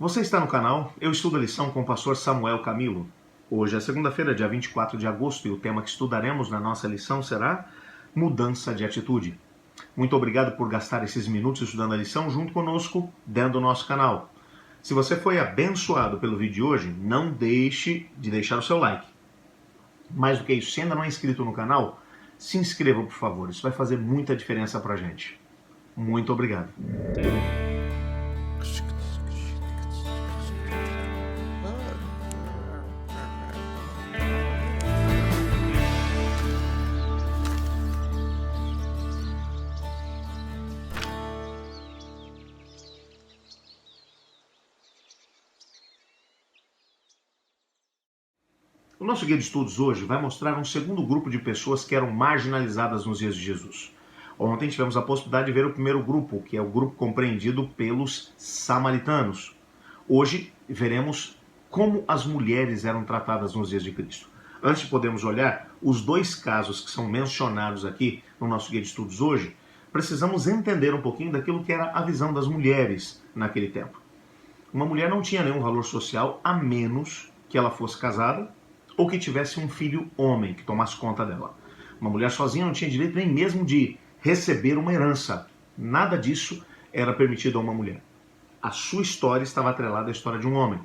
Você está no canal Eu Estudo a Lição com o pastor Samuel Camilo. Hoje é segunda-feira, dia 24 de agosto, e o tema que estudaremos na nossa lição será mudança de atitude. Muito obrigado por gastar esses minutos estudando a lição junto conosco dentro do nosso canal. Se você foi abençoado pelo vídeo de hoje, não deixe de deixar o seu like. Mais do que isso, se ainda não é inscrito no canal, se inscreva, por favor. Isso vai fazer muita diferença pra gente. Muito obrigado. O nosso guia de estudos hoje vai mostrar um segundo grupo de pessoas que eram marginalizadas nos dias de Jesus. Ontem tivemos a possibilidade de ver o primeiro grupo, que é o grupo compreendido pelos samaritanos. Hoje veremos como as mulheres eram tratadas nos dias de Cristo. Antes de podermos olhar os dois casos que são mencionados aqui no nosso guia de estudos hoje, precisamos entender um pouquinho daquilo que era a visão das mulheres naquele tempo. Uma mulher não tinha nenhum valor social a menos que ela fosse casada ou que tivesse um filho homem que tomasse conta dela. Uma mulher sozinha não tinha direito nem mesmo de receber uma herança. Nada disso era permitido a uma mulher. A sua história estava atrelada à história de um homem.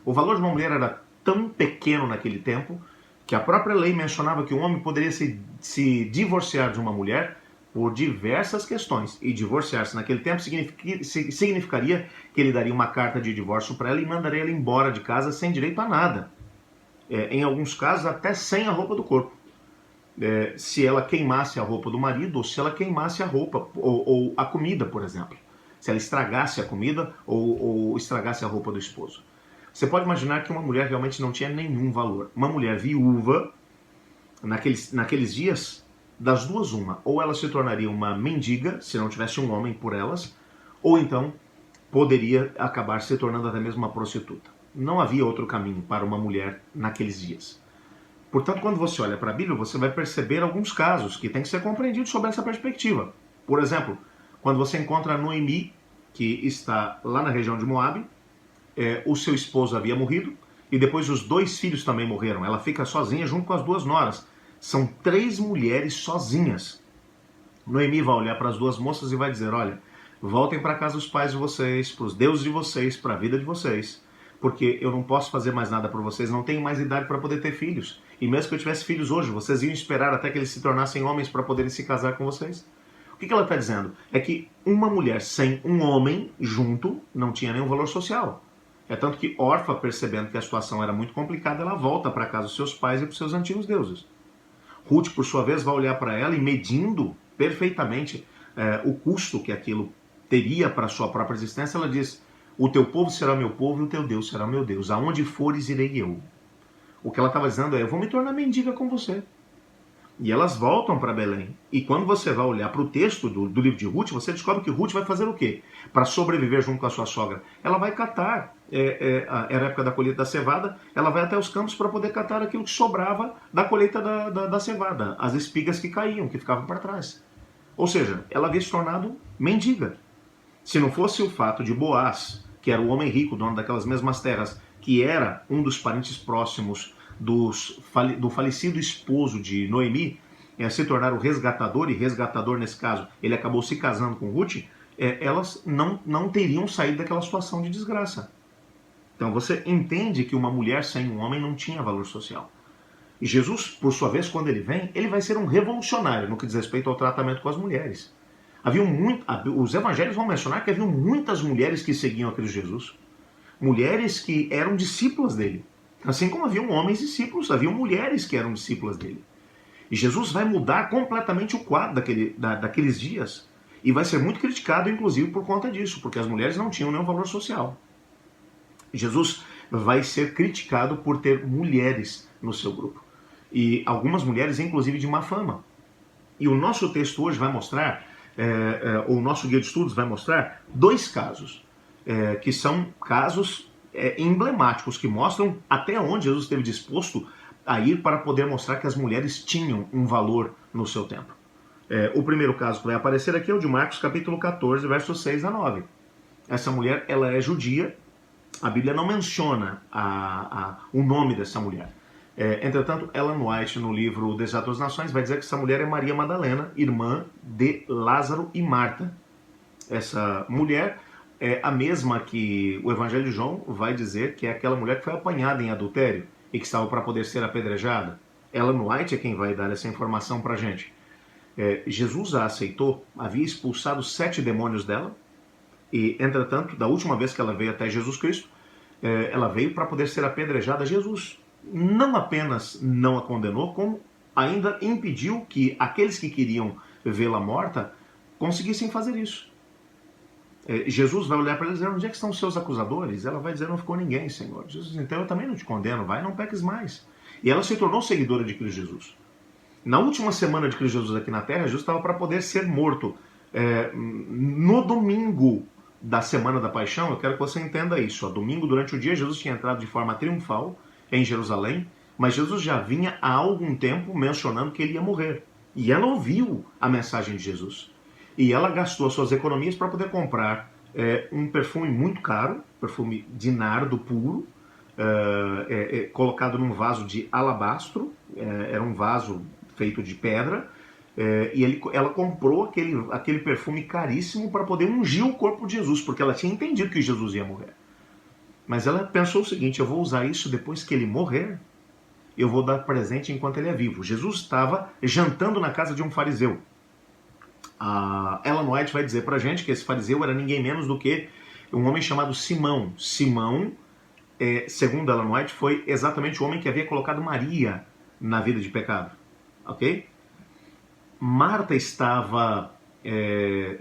O valor de uma mulher era tão pequeno naquele tempo que a própria lei mencionava que um homem poderia se divorciar de uma mulher por diversas questões. E divorciar-se naquele tempo significaria que ele daria uma carta de divórcio para ela e mandaria ela embora de casa sem direito a nada. Em alguns casos, até sem a roupa do corpo. Se ela queimasse a roupa do marido, ou se ela queimasse a roupa, ou a comida, por exemplo. Se ela estragasse a comida, ou estragasse a roupa do esposo. Você pode imaginar que uma mulher realmente não tinha nenhum valor. Uma mulher viúva, naqueles dias, das duas uma. Ou ela se tornaria uma mendiga, se não tivesse um homem por elas, ou então poderia acabar se tornando até mesmo uma prostituta. Não havia outro caminho para uma mulher naqueles dias. Portanto, quando você olha para a Bíblia, você vai perceber alguns casos que têm que ser compreendidos sob essa perspectiva. Por exemplo, quando você encontra Noemi, que está lá na região de Moabe, o seu esposo havia morrido, e depois os dois filhos também morreram. Ela fica sozinha junto com as duas noras. São 3 mulheres sozinhas. Noemi vai olhar para as duas moças e vai dizer, olha, voltem para casa dos pais de vocês, para os deuses de vocês, para a vida de vocês, porque eu não posso fazer mais nada por vocês, não tenho mais idade para poder ter filhos. E mesmo que eu tivesse filhos hoje, vocês iam esperar até que eles se tornassem homens para poderem se casar com vocês? O que ela está dizendo? É que uma mulher sem um homem junto não tinha nenhum valor social. É tanto que Orfa, percebendo que a situação era muito complicada, ela volta para casa dos seus pais e para os seus antigos deuses. Ruth, por sua vez, vai olhar para ela e, medindo perfeitamente o custo que aquilo teria para a sua própria existência, ela diz, o teu povo será meu povo e o teu Deus será meu Deus. Aonde fores, irei eu. O que ela estava dizendo é, eu vou me tornar mendiga com você. E elas voltam para Belém. E quando você vai olhar para o texto do livro de Ruth, você descobre que Ruth vai fazer o quê? Para sobreviver junto com a sua sogra. Ela vai catar, era a época da colheita da cevada, ela vai até os campos para poder catar aquilo que sobrava da colheita da cevada. As espigas que caíam, que ficavam para trás. Ou seja, ela havia se tornado mendiga. Se não fosse o fato de Boaz, que era o homem rico, dono daquelas mesmas terras, que era um dos parentes próximos do falecido esposo de Noemi, se tornar o resgatador, e resgatador nesse caso, ele acabou se casando com Ruth, elas não teriam saído daquela situação de desgraça. Então você entende que uma mulher sem um homem não tinha valor social. E Jesus, por sua vez, quando ele vem, ele vai ser um revolucionário no que diz respeito ao tratamento com as mulheres. Os evangelhos vão mencionar que haviam muitas mulheres que seguiam a Cristo Jesus. Mulheres que eram discípulas dele. Assim como haviam homens discípulos, haviam mulheres que eram discípulas dele. E Jesus vai mudar completamente o quadro daqueles dias. E vai ser muito criticado, inclusive, por conta disso, porque as mulheres não tinham nenhum valor social. Jesus vai ser criticado por ter mulheres no seu grupo. E algumas mulheres, inclusive, de má fama. E o nosso texto hoje vai mostrar, o nosso guia de estudos vai mostrar 2 casos, que são casos emblemáticos, que mostram até onde Jesus esteve disposto a ir para poder mostrar que as mulheres tinham um valor no seu tempo. O primeiro caso que vai aparecer aqui é o de Marcos capítulo 14, versos 6 a 9. Essa mulher, ela é judia, A Bíblia não menciona o nome dessa mulher. Entretanto, Ellen White, no livro Desatou as Nações, vai dizer que essa mulher é Maria Madalena, irmã de Lázaro e Marta. Essa mulher é a mesma que o Evangelho de João vai dizer que é aquela mulher que foi apanhada em adultério e que estava para poder ser apedrejada. Ellen White é quem vai dar essa informação para a gente. Jesus a aceitou, havia expulsado 7 demônios dela, e, entretanto, da última vez que ela veio até Jesus Cristo, ela veio para poder ser apedrejada. Jesus não apenas não a condenou, como ainda impediu que aqueles que queriam vê-la morta conseguissem fazer isso. Jesus vai olhar para ela e dizer: onde é que estão os seus acusadores? Ela vai dizer: não ficou ninguém, Senhor. Jesus diz: então eu também não te condeno, vai, não peques mais. E ela se tornou seguidora de Cristo Jesus. Na última semana de Cristo Jesus aqui na Terra, Jesus estava para poder ser morto. No domingo da Semana da Paixão, eu quero que você entenda isso. Domingo, durante o dia, Jesus tinha entrado de forma triunfal em Jerusalém, mas Jesus já vinha há algum tempo mencionando que ele ia morrer. E ela ouviu a mensagem de Jesus. E ela gastou as suas economias para poder comprar um perfume muito caro, perfume de nardo puro, colocado num vaso de alabastro, era um vaso feito de pedra, e ela comprou aquele perfume caríssimo para poder ungir o corpo de Jesus, porque ela tinha entendido que Jesus ia morrer. Mas ela pensou o seguinte: eu vou usar isso depois que ele morrer, eu vou dar presente enquanto ele é vivo. Jesus estava jantando na casa de um fariseu. A Ellen White vai dizer pra gente que esse fariseu era ninguém menos do que um homem chamado Simão. Simão, segundo Ellen White, foi exatamente o homem que havia colocado Maria na vida de pecado. Ok? Marta estava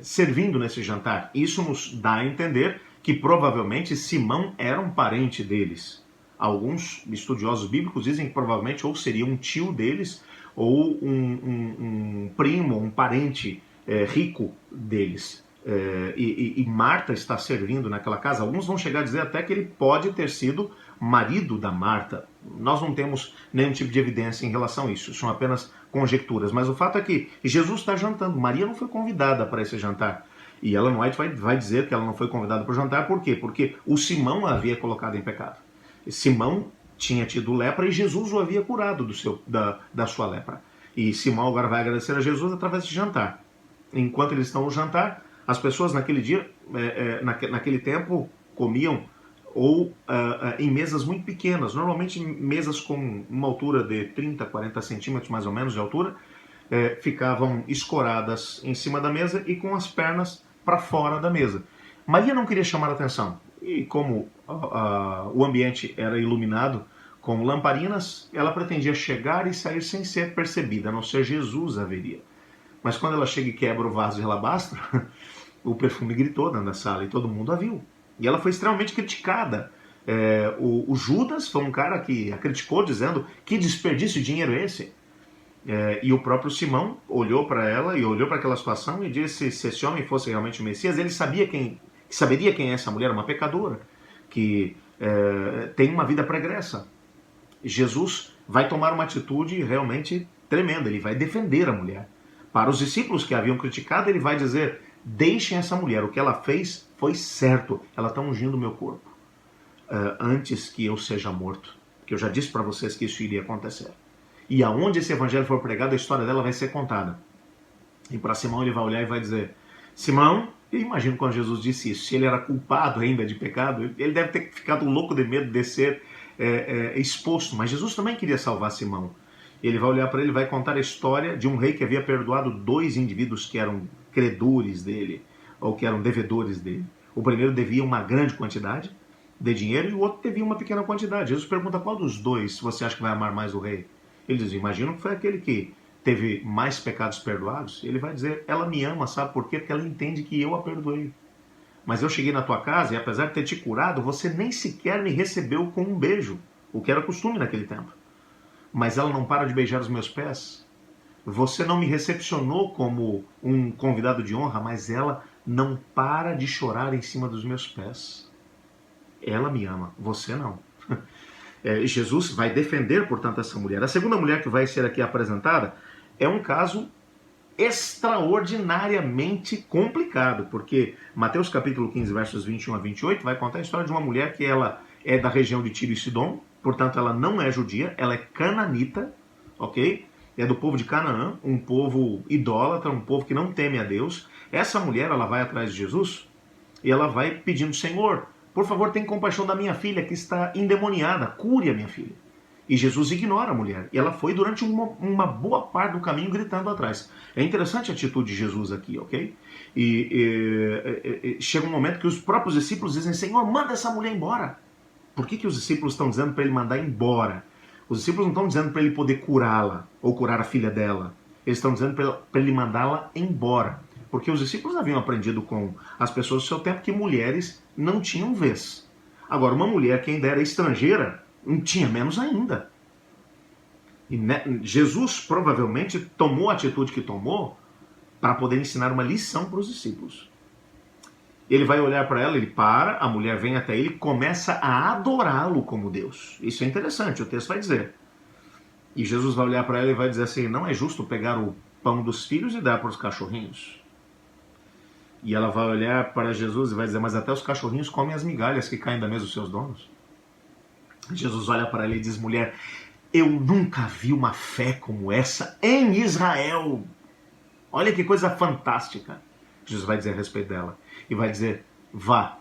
servindo nesse jantar. Isso nos dá a entender que provavelmente Simão era um parente deles. Alguns estudiosos bíblicos dizem que provavelmente ou seria um tio deles ou um primo, um parente rico deles. E Marta está servindo naquela casa. Alguns vão chegar a dizer até que ele pode ter sido marido da Marta. Nós não temos nenhum tipo de evidência em relação a isso. São apenas conjecturas. Mas o fato é que Jesus está jantando. Maria não foi convidada para esse jantar. E Ellen White vai dizer que ela não foi convidada para o jantar. Por quê? Porque o Simão a havia colocado em pecado. Simão tinha tido lepra e Jesus o havia curado da sua lepra. E Simão agora vai agradecer a Jesus através de jantar. Enquanto eles estão no jantar, as pessoas naquele dia, naquele tempo, comiam em mesas muito pequenas, normalmente mesas com uma altura de 30, 40 centímetros mais ou menos de altura, ficavam escoradas em cima da mesa e com as pernas para fora da mesa. Maria não queria chamar a atenção, e como o ambiente era iluminado com lamparinas, ela pretendia chegar e sair sem ser percebida, a não ser Jesus a veria. Mas quando ela chega e quebra o vaso de alabastro, o perfume gritou dentro da sala e todo mundo a viu. E ela foi extremamente criticada. O Judas foi um cara que a criticou, dizendo: que desperdício de dinheiro é esse? E o próprio Simão olhou para ela e olhou para aquela situação e disse: se esse homem fosse realmente o Messias, ele saberia quem é essa mulher, uma pecadora, que tem uma vida pregressa. Jesus vai tomar uma atitude realmente tremenda, ele vai defender a mulher. Para os discípulos que haviam criticado, ele vai dizer: deixem essa mulher, o que ela fez foi certo, ela está ungindo o meu corpo antes que eu seja morto, porque eu já disse para vocês que isso iria acontecer. E aonde esse evangelho for pregado, a história dela vai ser contada. E para Simão ele vai olhar e vai dizer: Simão, eu imagino quando Jesus disse isso, se ele era culpado ainda de pecado, ele deve ter ficado louco de medo de ser exposto, mas Jesus também queria salvar Simão. Ele vai olhar para ele e vai contar a história de um rei que havia perdoado 2 indivíduos que eram credores dele, ou que eram devedores dele. O primeiro devia uma grande quantidade de dinheiro e o outro devia uma pequena quantidade. Jesus pergunta: qual dos dois você acha que vai amar mais o rei? Ele diz: imagino que foi aquele que teve mais pecados perdoados. Ele vai dizer: ela me ama, sabe por quê? Porque ela entende que eu a perdoei. Mas eu cheguei na tua casa e apesar de ter te curado, você nem sequer me recebeu com um beijo, o que era costume naquele tempo. Mas ela não para de beijar os meus pés. Você não me recepcionou como um convidado de honra, mas ela não para de chorar em cima dos meus pés. Ela me ama, você não. Jesus vai defender, portanto, essa mulher. A segunda mulher que vai ser aqui apresentada é um caso extraordinariamente complicado, porque Mateus capítulo 15, versos 21 a 28, vai contar a história de uma mulher que ela é da região de Tiro e Sidom, portanto ela não é judia, ela é cananita, ok? É do povo de Canaã, um povo idólatra, um povo que não teme a Deus. Essa mulher, ela vai atrás de Jesus e ela vai pedindo: Senhor, por favor, tem compaixão da minha filha que está endemoniada, cure a minha filha. E Jesus ignora a mulher. E ela foi durante uma boa parte do caminho gritando atrás. É interessante a atitude de Jesus aqui, ok? Chega um momento que os próprios discípulos dizem: Senhor, manda essa mulher embora. Por que os discípulos estão dizendo para ele mandar embora? Os discípulos não estão dizendo para ele poder curá-la ou curar a filha dela. Eles estão dizendo para ele mandá-la embora. Porque os discípulos haviam aprendido com as pessoas do seu tempo que mulheres não tinham vez. Agora, uma mulher que ainda era estrangeira, não tinha menos ainda. E Jesus provavelmente tomou a atitude que tomou para poder ensinar uma lição para os discípulos. Ele vai olhar para ela, ele para, a mulher vem até ele e começa a adorá-lo como Deus. Isso é interessante, o texto vai dizer. E Jesus vai olhar para ela e vai dizer assim: não é justo pegar o pão dos filhos e dar para os cachorrinhos? E ela vai olhar para Jesus e vai dizer: mas até os cachorrinhos comem as migalhas que caem da mesa dos seus donos. Jesus olha para ela e diz: mulher, eu nunca vi uma fé como essa em Israel. Olha que coisa fantástica. Jesus vai dizer a respeito dela. E vai dizer: vá,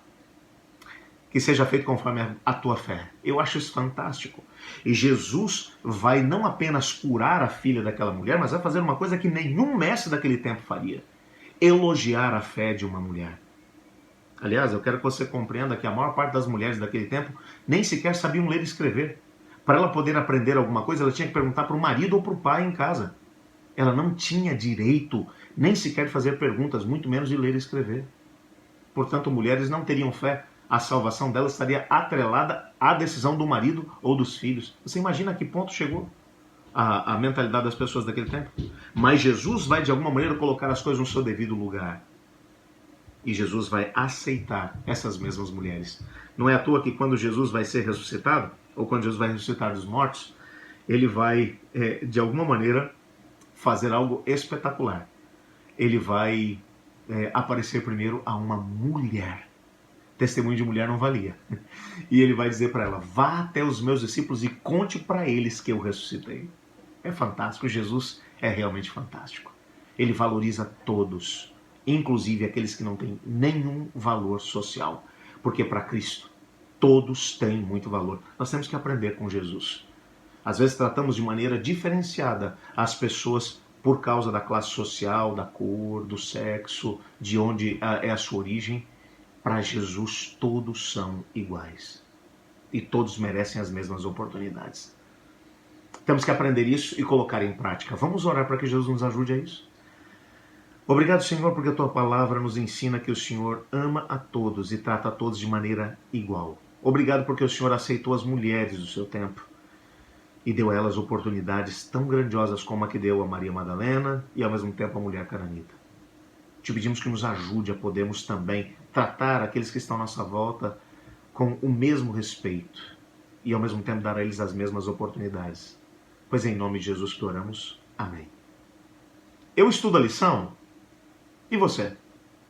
que seja feito conforme a tua fé. Eu acho isso fantástico. E Jesus vai não apenas curar a filha daquela mulher, mas vai fazer uma coisa que nenhum mestre daquele tempo faria: elogiar a fé de uma mulher. Aliás, eu quero que você compreenda que a maior parte das mulheres daquele tempo nem sequer sabiam ler e escrever. Para ela poder aprender alguma coisa, ela tinha que perguntar para o marido ou para o pai em casa. Ela não tinha direito nem sequer de fazer perguntas, muito menos de ler e escrever. Portanto, mulheres não teriam fé. A salvação delas estaria atrelada à decisão do marido ou dos filhos. Você imagina a que ponto chegou a mentalidade das pessoas daquele tempo? Mas Jesus vai, de alguma maneira, colocar as coisas no seu devido lugar. E Jesus vai aceitar essas mesmas mulheres. Não é à toa que quando Jesus vai ser ressuscitado, ou quando Jesus vai ressuscitar dos mortos, ele vai, de alguma maneira, fazer algo espetacular. Ele vai aparecer primeiro a uma mulher. Testemunho de mulher não valia. E ele vai dizer para ela: vá até os meus discípulos e conte para eles que eu ressuscitei. É fantástico. Jesus é realmente fantástico. Ele valoriza todos, inclusive aqueles que não têm nenhum valor social. Porque para Cristo, todos têm muito valor. Nós temos que aprender com Jesus. Às vezes tratamos de maneira diferenciada as pessoas por causa da classe social, da cor, do sexo, de onde é a sua origem. Para Jesus, todos são iguais. E todos merecem as mesmas oportunidades. Temos que aprender isso e colocar em prática. Vamos orar para que Jesus nos ajude a isso? Obrigado, Senhor, porque a Tua palavra nos ensina que o Senhor ama a todos e trata a todos de maneira igual. Obrigado porque o Senhor aceitou as mulheres do seu tempo e deu a elas oportunidades tão grandiosas como a que deu a Maria Madalena e ao mesmo tempo a mulher cananita. Te pedimos que nos ajude a podermos também tratar aqueles que estão à nossa volta com o mesmo respeito e ao mesmo tempo dar a eles as mesmas oportunidades. Pois é em nome de Jesus que oramos. Amém. Eu estudo a lição. E você?